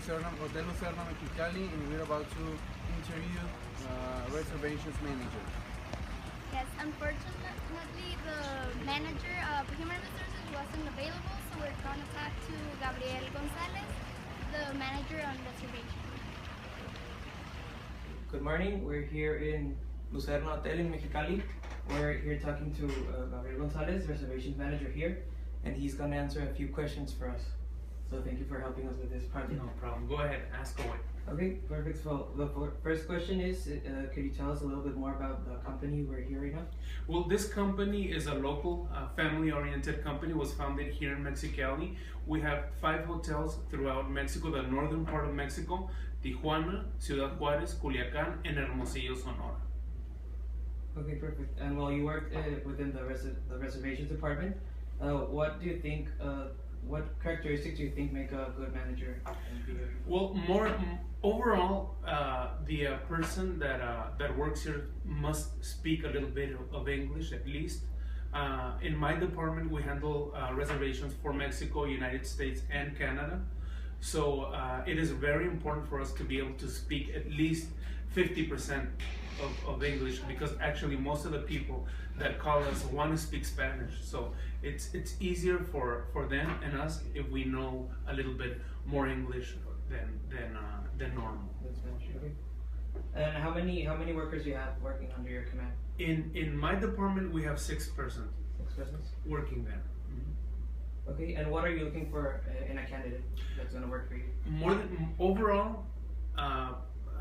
Hotel Lucerna Mexicali, and we're about to interview reservations manager. Yes, unfortunately, the manager of human resources wasn't available, so we're going to talk to Gabriel Gonzalez, the manager on reservation. Good morning. We're here in Lucerna Hotel in Mexicali. We're here talking to Gabriel Gonzalez, reservations manager here, and he's going to answer a few questions for us. So thank you for helping us with this project. No problem. Go ahead, ask away. Okay, perfect. So the first question is, could you tell us a little bit more about the company we're here right now? Well, this company is a local, family-oriented company. It was founded here in Mexicali. We have 5 hotels throughout Mexico, the northern part of Mexico, Tijuana, Ciudad Juárez, Culiacán, and Hermosillo, Sonora. Okay, perfect. And while you worked within the reservations department, what do you think? What characteristics do you think make a good manager? Well, overall, the person that works here must speak a little bit of English at least. In my department, we handle reservations for Mexico, United States, and Canada. So it is very important for us to be able to speak at least 50% of English, because actually most of the people that call us want to speak Spanish. So it's easier for them and us if we know a little bit more English than normal. That's Spanish, okay. And how many workers do you have working under your command? In my department, we have 6 persons. 6 persons working there. Mm-hmm. Okay, and what are you looking for in a candidate that's going to work for you? More than overall,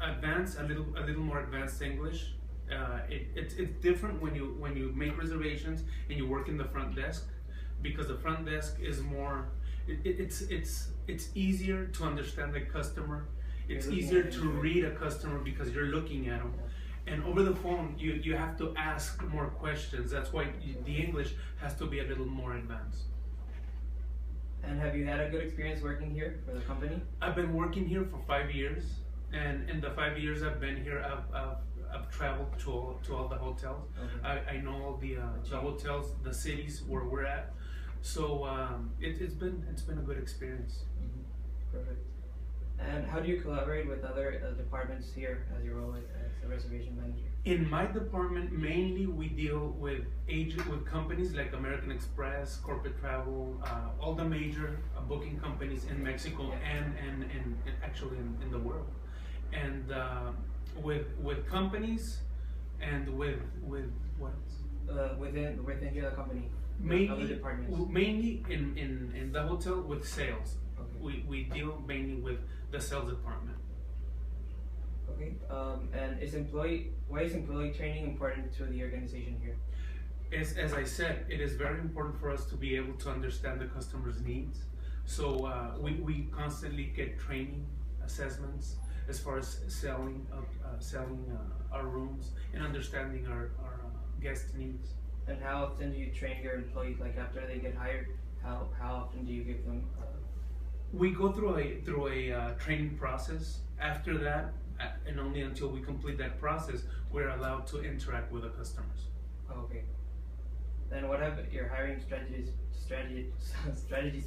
advanced, a little more advanced English. It's different when you make reservations and you work in the front desk, because the front desk is more. It's easier to understand the customer. It's easier to read a customer because you're looking at them. And over the phone, you have to ask more questions. That's why the English has to be a little more advanced. And have you had a good experience working here for the company? I've been working here for 5 years, and in the 5 years I've been here, I've traveled to all the hotels. Okay. I know all the hotels, the cities where we're at. So it's been a good experience. Mm-hmm. Perfect. And how do you collaborate with other departments here as your role as a reservation manager? In my department, mainly we deal with companies like American Express, Corporate Travel, all the major booking companies in Mexico and actually in the world. And with companies and with what else? Within your company. Mainly in the hotel with sales. Okay. We deal mainly with the sales department. Okay. And why is employee training important to the organization here? As I said, it is very important for us to be able to understand the customer's needs. So we constantly get training assessments as far as selling our rooms and understanding our guest needs. And how often do you train your employees? Like after they get hired, how often do you give them? We go through a training process. After that, and only until we complete that process, we're allowed to interact with the customers. Okay. Then what have your hiring strategies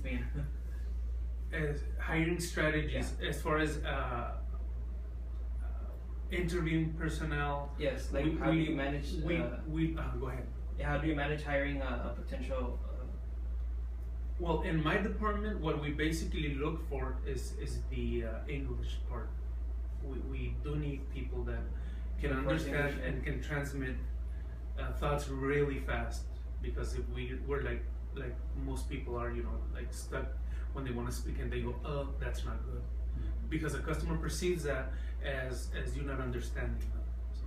been? As hiring strategies, as far as interviewing personnel. Yes, like how do you manage? Go ahead. How do you manage hiring a potential? Well, in my department, what we basically look for is the English part. We do need people that can understand and can transmit thoughts really fast. Because if we're like most people are, like stuck when they want to speak and they go, oh, that's not good, because a customer perceives that as you not understanding them. So.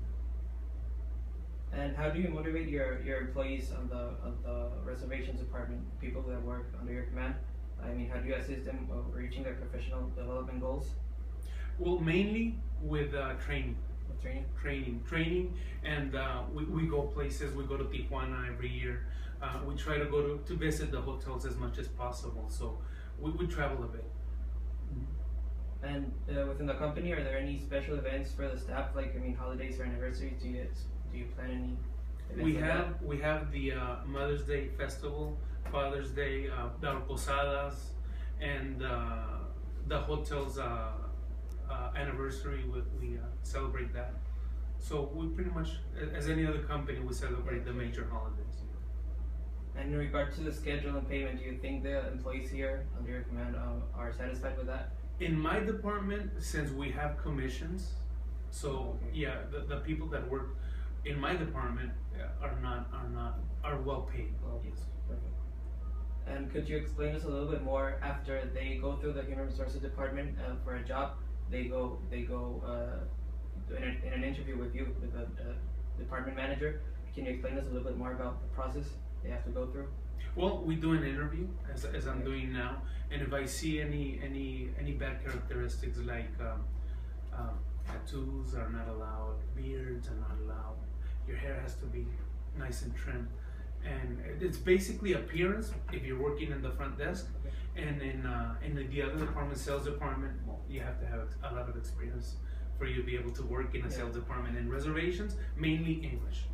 And how do you motivate your employees on the reservations department, people that work under your command? I mean, how do you assist them reaching their professional development goals? Well, mainly with training. Training, and we go places. We go to Tijuana every year. We try to go to visit the hotels as much as possible. So we travel a bit. And within the company, are there any special events for the staff? Like, I mean, holidays or anniversaries? Do you plan any events? We have the Mother's Day festival, Father's Day, the posadas, and the hotels anniversary, we celebrate that. So we pretty much, as any other company, we celebrate the major holidays. And in regard to the schedule and payment, do you think the employees here under your command are satisfied with that? In my department, since we have commissions, so Okay. yeah, the people that work in my department are well paid. Well, Yes. perfect. And could you explain us a little bit more after they go through the human resources department for a job? They go in an interview with you, with the department manager. Can you explain us a little bit more about the process they have to go through? Well, we do an interview as I'm doing now, and if I see any bad characteristics like tattoos are not allowed, beards are not allowed, your hair has to be nice and trimmed, and it's basically appearance if you're working in the front desk, and in the other department, sales department, well, you have to have a lot of experience for you to be able to work in a sales department. In reservations, mainly English.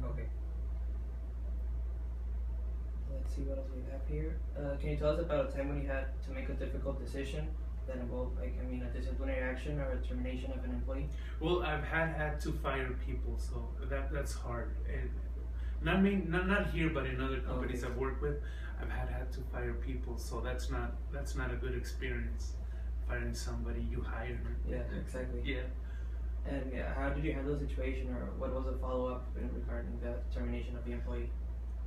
Okay. Let's see what else we have here. Can you tell us about a time when you had to make a difficult decision that involved, a disciplinary action or a termination of an employee? Well, I've had to fire people, so that's hard. And not here, but in other companies I've worked with, I've had to fire people. So that's not a good experience. Firing somebody you hired. Yeah, exactly. Yeah. And how did you handle the situation, or what was the follow-up regarding the termination of the employee?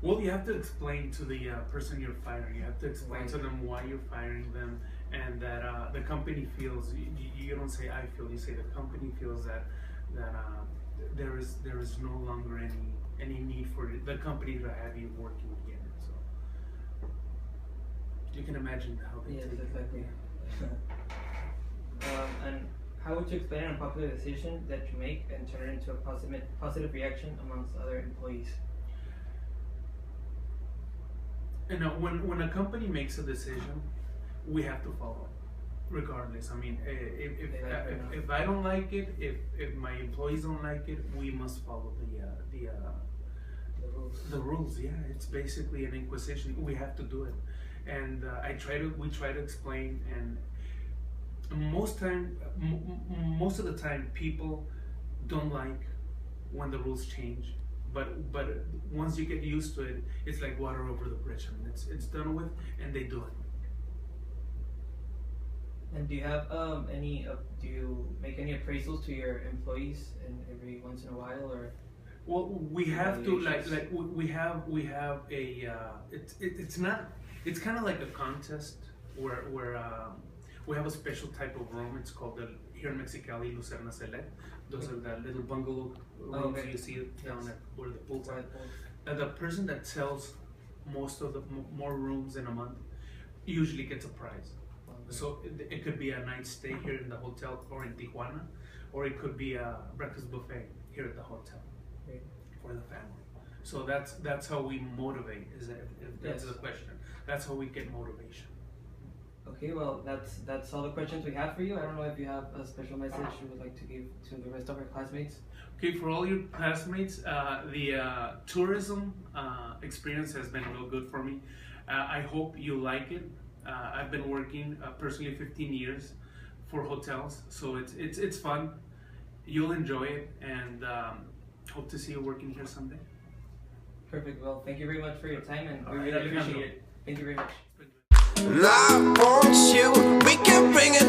Well, you have to explain to the person you're firing. You have to explain to them why you're firing them, and that the company feels. You don't say I feel. You say the company feels that there is no longer any need for the company to have you working again. So you can imagine how they Yes, take it. exactly. And how would you explain an unpopular decision that you make and turn it into a positive reaction amongst other employees? You know, when a company makes a decision, we have to follow it, regardless. I mean, if I don't like it, if my employees don't like it, we must follow the rules. Yeah, it's basically an inquisition. We have to do it, and we try to explain. And most of the time, people don't like when the rules change. But once you get used to it, it's like water over the bridge. I mean, it's done with, and they do it. And do you have do you make any appraisals to your employees every once in a while, or? Well, we have to we have a it's kind of like a contest where we have a special type of room. It's called here in Mexicali, Lucerna Select. Those are the little bungalow rooms you see down at where the pool's at. The person that sells most of the more rooms in a month usually gets a prize. So it could be a night stay here in the hotel or in Tijuana, or it could be a breakfast buffet here at the hotel for the family. So that's how we motivate. If that's the question? That's how we get motivation. Okay, well, that's all the questions we have for you. I don't know if you have a special message you would like to give to the rest of our classmates. Okay, for all your classmates, the tourism experience has been real good for me. I hope you like it. I've been working personally 15 years for hotels, so it's fun. You'll enjoy it, and hope to see you working here someday. Perfect. Well, thank you very much for your time, and we really appreciate it. Thank you very much. And I want you, we can bring it